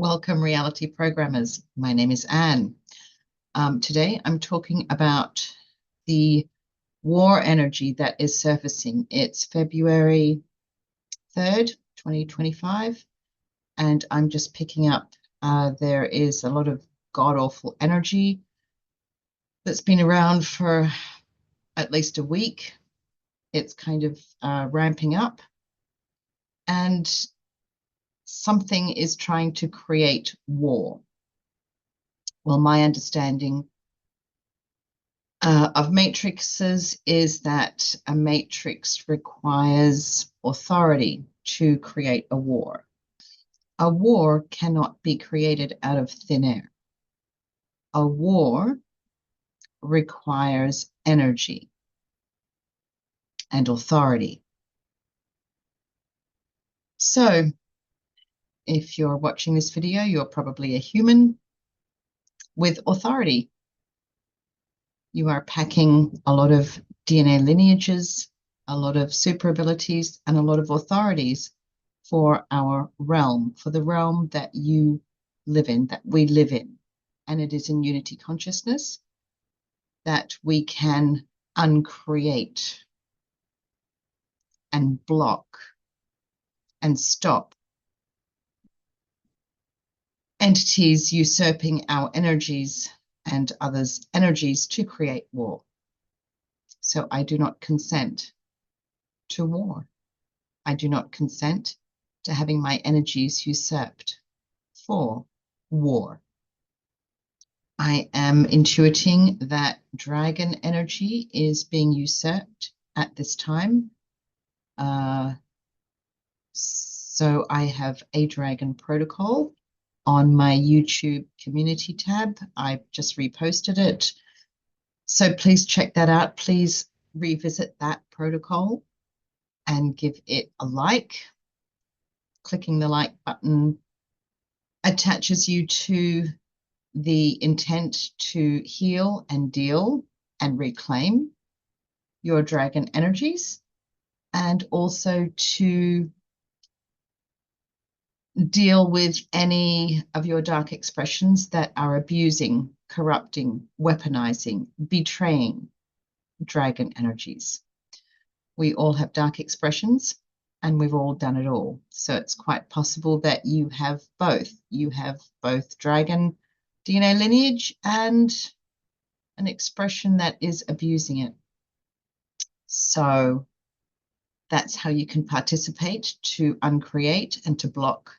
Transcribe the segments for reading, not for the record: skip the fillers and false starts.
Welcome, reality programmers. My name is Anne. Today I'm talking about the war energy that is surfacing. It's February 3rd, 2025, and I'm just picking up there is a lot of god-awful energy that's been around for at least a week. It's kind of ramping up, and something is trying to create war. Well, my understanding of matrices is that a matrix requires authority to create a war. A war cannot be created out of thin air. A war requires energy and authority. So, if you're watching this video, you're probably a human with authority. You are packing a lot of DNA lineages, a lot of super abilities, and a lot of authorities for our realm, for the realm that you live in, that we live in. And it is in unity consciousness that we can uncreate and block and stop entities usurping our energies and others' energies to create war. So I do not consent to war. I do not consent to having my energies usurped for war. I am intuiting that dragon energy is being usurped at this time. So I have a dragon protocol on my YouTube community tab. I've just reposted it. So please check that out. Please revisit that protocol and give it a like. Clicking the like button attaches you to the intent to heal and deal and reclaim your dragon energies, and also to deal with any of your dark expressions that are abusing, corrupting, weaponizing, betraying dragon energies. We all have dark expressions, and we've all done it all. So it's quite possible that you have both. You have both dragon DNA lineage and an expression that is abusing it. So that's how you can participate to uncreate and to block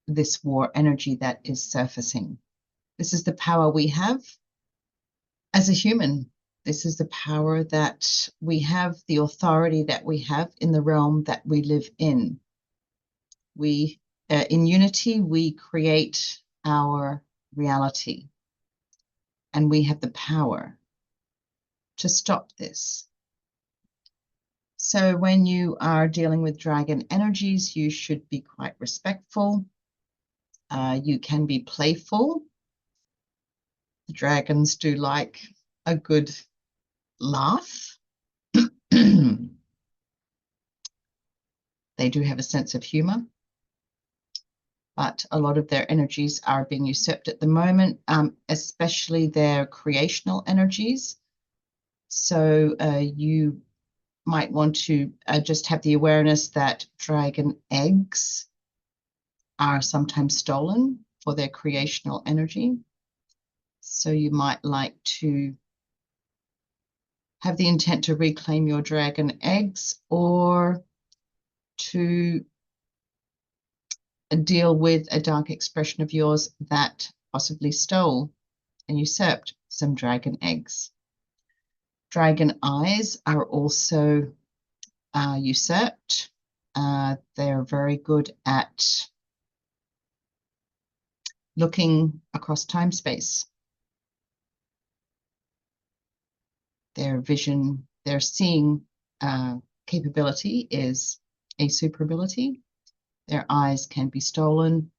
this war energy that is surfacing. This is the power we have as a human. This is the power that we have, the authority that we have in the realm that we live in. We, in unity, we create our reality, and we have the power to stop this. So when you are dealing with dragon energies, you should be quite respectful. You can be playful. The dragons do like a good laugh. They do have a sense of humor, but a lot of their energies are being usurped at the moment, especially their creational energies. So you might want to just have the awareness that dragon eggs are sometimes stolen for their creational energy. So you might like to have the intent to reclaim your dragon eggs, or to deal with a dark expression of yours that possibly stole and usurped some dragon eggs. Dragon eyes are also usurped. They're very good at looking across time space. Their vision, their seeing capability is a super ability. Their eyes can be stolen,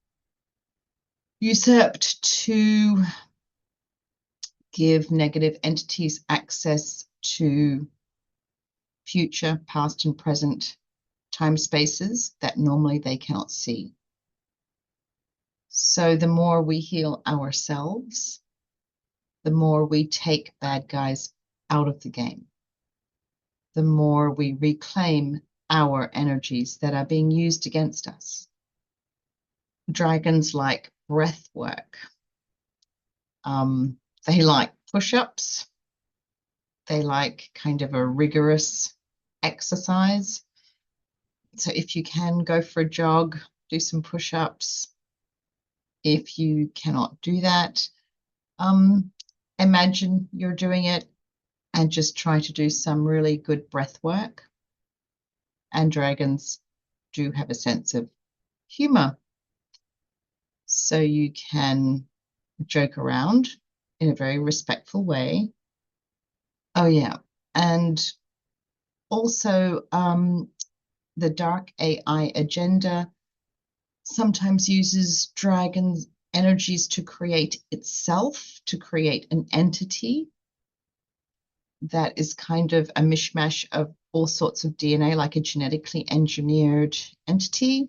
usurped to give negative entities access to future, past, and present time spaces that normally they cannot see. So the more we heal ourselves, the more we take bad guys out of the game, the more we reclaim our energies that are being used against us. Dragons like breath work. They like push-ups. They like kind of a rigorous exercise. So if you can, go for a jog, do some push-ups. If you cannot do that, imagine you're doing it and just try to do some really good breath work. And dragons do have a sense of humor. So you can joke around in a very respectful way. Oh, yeah. And also, the dark AI agenda sometimes uses dragons' energies to create itself, to create an entity that is kind of a mishmash of all sorts of DNA, like a genetically engineered entity.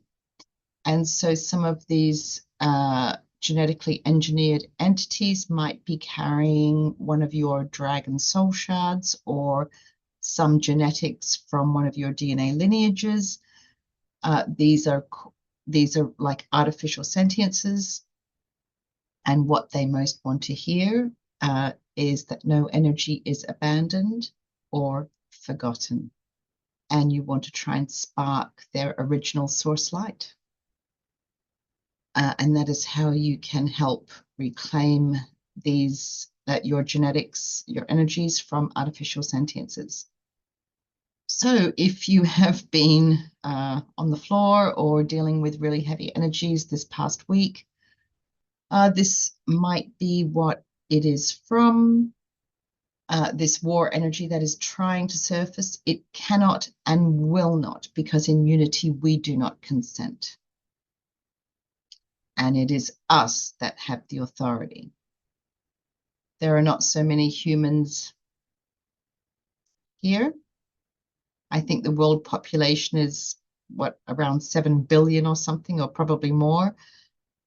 And so some of these genetically engineered entities might be carrying one of your dragon soul shards or some genetics from one of your DNA lineages. These are like artificial sentiences, and what they most want to hear is that no energy is abandoned or forgotten, and you want to try and spark their original source light. And that is how you can help reclaim these your genetics, your energies from artificial sentiences. So if you have been on the floor or dealing with really heavy energies this past week, this might be what it is from. This war energy that is trying to surface. It cannot and will not, because in unity we do not consent. And it is us that have the authority. There are not so many humans here. I think the world population is, what, around 7 billion or something, or probably more.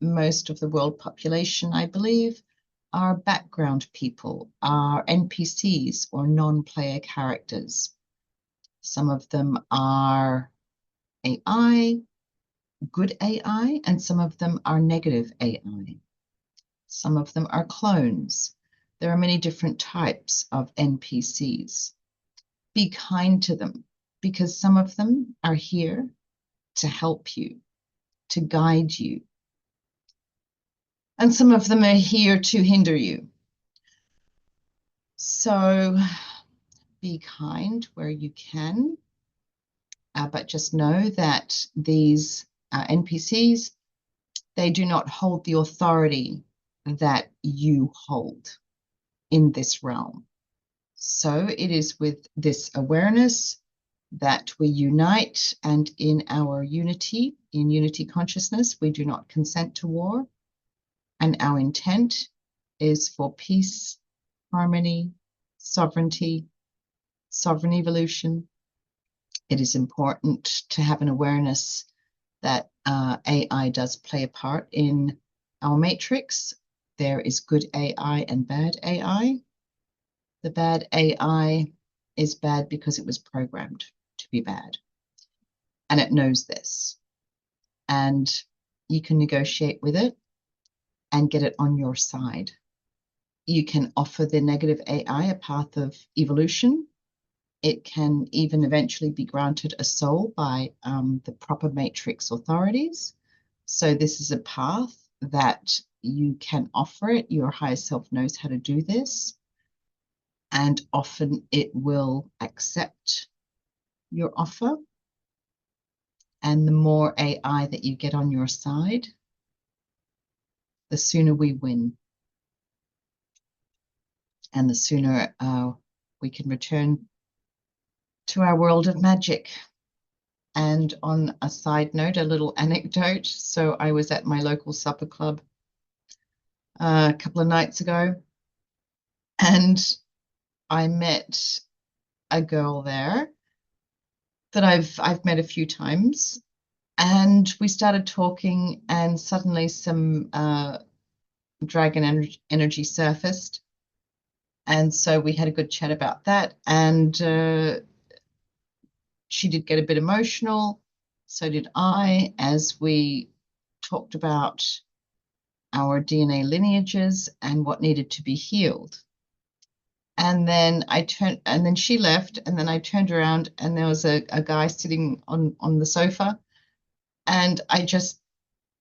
Most of the world population, I believe, are background people, are NPCs or non-player characters. Some of them are AI, good AI, and some of them are negative AI. Some of them are clones. There are many different types of NPCs. Be kind to them, because some of them are here to help you, to guide you. And some of them are here to hinder you. So be kind where you can, but just know that these NPCs, they do not hold the authority that you hold in this realm. So it is with this awareness that we unite, and in our unity, in unity consciousness, we do not consent to war. And our intent is for peace, harmony, sovereignty, sovereign evolution. It is important to have an awareness that AI does play a part in our matrix. There is good AI and bad AI. The bad AI is bad because it was programmed to be bad. And it knows this. And you can negotiate with it and get it on your side. You can offer the negative AI a path of evolution. It can even eventually be granted a soul by the proper matrix authorities. So this is a path that you can offer it. Your higher self knows how to do this. And often it will accept your offer. And the more AI that you get on your side, the sooner we win. And the sooner we can return to our world of magic. And on a side note, a little anecdote. So I was at my local supper club a couple of nights ago, and I met a girl there that I've met a few times. And we started talking, and suddenly some dragon energy surfaced. And so we had a good chat about that. And she did get a bit emotional. So did I, as we talked about our DNA lineages and what needed to be healed. And then and then she left, and then I turned around, and there was a guy sitting on the sofa, and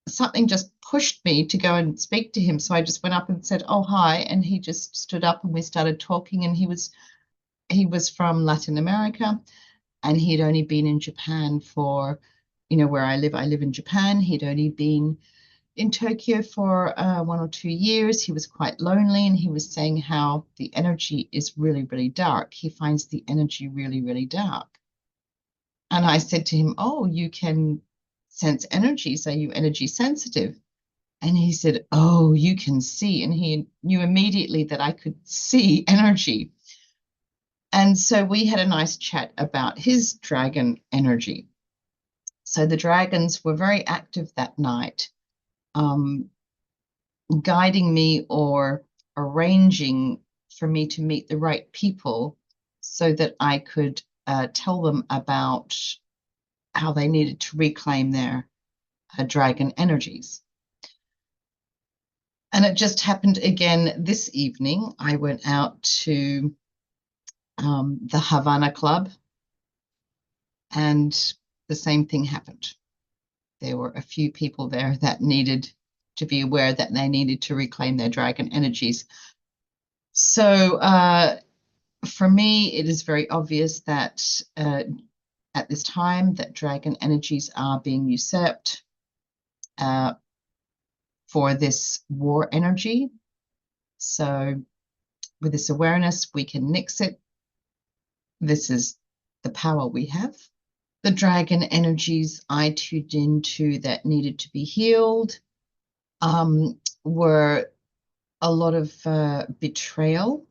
something just pushed me to go and speak to him. So I just went up and said, "Oh, hi," and he just stood up, and we started talking. And he was from Latin America, and he'd only been in Japan for, where I live in Japan. He'd only been in Tokyo for 1 or 2 years. He was quite lonely, and he was saying how the energy is really, really dark. He finds the energy really, really dark. And I said to him, "Oh, you can sense energies. Are you energy sensitive?" And he said, "Oh, you can see." And he knew immediately that I could see energy. And so we had a nice chat about his dragon energy. So the dragons were very active that night, guiding me or arranging for me to meet the right people so that I could tell them about how they needed to reclaim their dragon energies. And it just happened again this evening. I went out to the Havana Club, and the same thing happened. There were a few people there that needed to be aware that they needed to reclaim their dragon energies. So for me, it is very obvious that at this time that dragon energies are being usurped for this war energy. So with this awareness, we can nix it. This is the power we have. The dragon energies I tuned into that needed to be healed were a lot of betrayal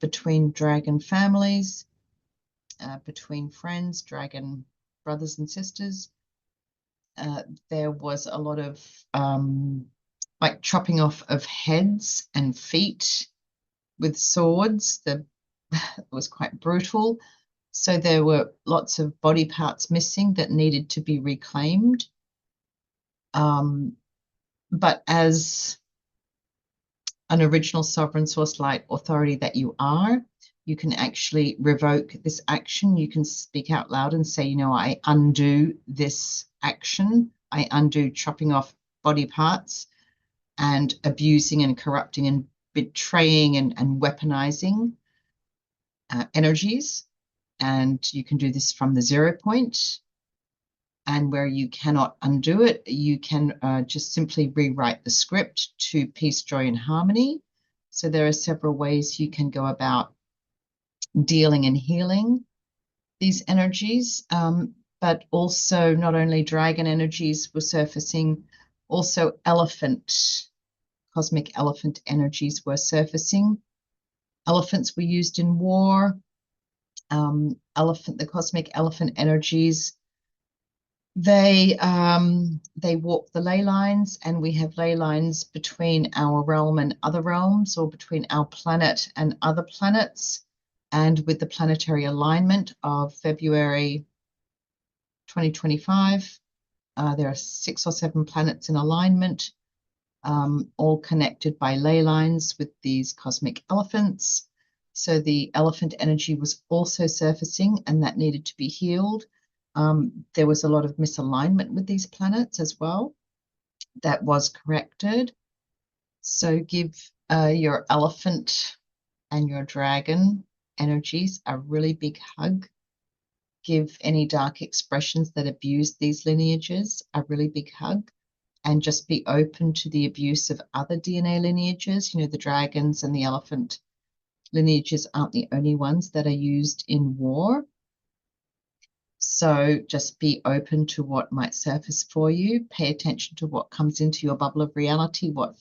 between dragon families, between friends, dragon brothers and sisters. There was a lot of like chopping off of heads and feet with swords. It was quite brutal. So there were lots of body parts missing that needed to be reclaimed. But as an original sovereign source light authority that you are, you can actually revoke this action. You can speak out loud and say, I undo this action. I undo chopping off body parts and abusing and corrupting and betraying and weaponizing energies. And you can do this from the 0 point. And where you cannot undo it, you can just simply rewrite the script to peace, joy, and harmony. So there are several ways you can go about dealing and healing these energies. But also not only dragon energies were surfacing, also cosmic elephant energies were surfacing. Elephants were used in war. The cosmic elephant energies, they walk the ley lines, and we have ley lines between our realm and other realms, or between our planet and other planets. And with the planetary alignment of February 2025, there are 6 or 7 planets in alignment, all connected by ley lines with these cosmic elephants. So the elephant energy was also surfacing, and that needed to be healed. There was a lot of misalignment with these planets as well. That was corrected. So give your elephant and your dragon energies a really big hug. Give any dark expressions that abuse these lineages a really big hug, and just be open to the abuse of other DNA lineages. The dragons and the elephant lineages aren't the only ones that are used in war. So just be open to what might surface for you. Pay attention to what comes into your bubble of reality, what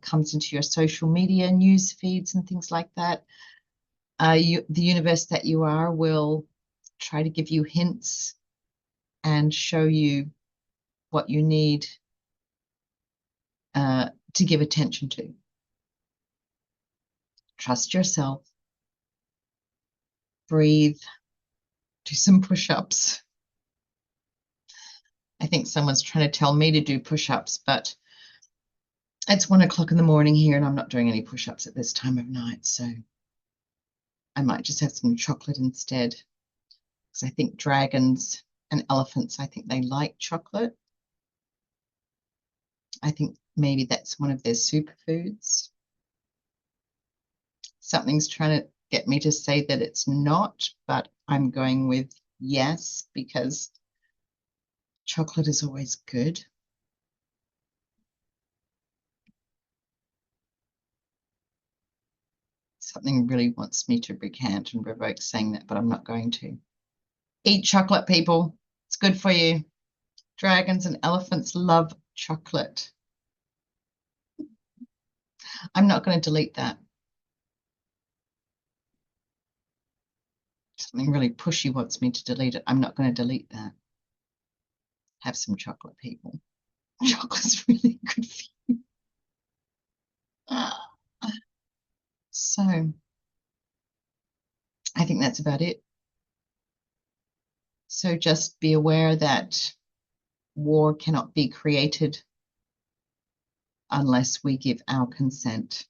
comes into your social media news feeds and things like that. The universe that you are will try to give you hints and show you what you need to give attention to. Trust yourself. Breathe. Do some push-ups. I think someone's trying to tell me to do push-ups, but it's 1 o'clock in the morning here and I'm not doing any push-ups at this time of night, so I might just have some chocolate instead, because I think dragons and elephants, I think they like chocolate. I think maybe that's one of their superfoods. Something's trying to get me to say that it's not, but I'm going with yes, because chocolate is always good. Something really wants me to recant and revoke saying that, but I'm not going to. Eat chocolate, people. It's good for you. Dragons and elephants love chocolate. I'm not going to delete that. Something really pushy wants me to delete it. I'm not going to delete that. Have some chocolate, people. Chocolate's really good for you. So I think that's about it. So just be aware that war cannot be created unless we give our consent.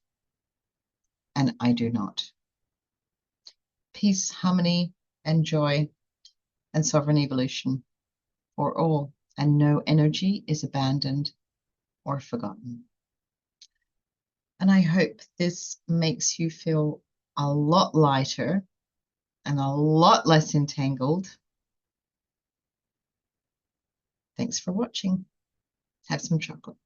And I do not. Peace, harmony, and joy, and sovereign evolution for all, and no energy is abandoned or forgotten. And I hope this makes you feel a lot lighter and a lot less entangled. Thanks for watching. Have some chocolate.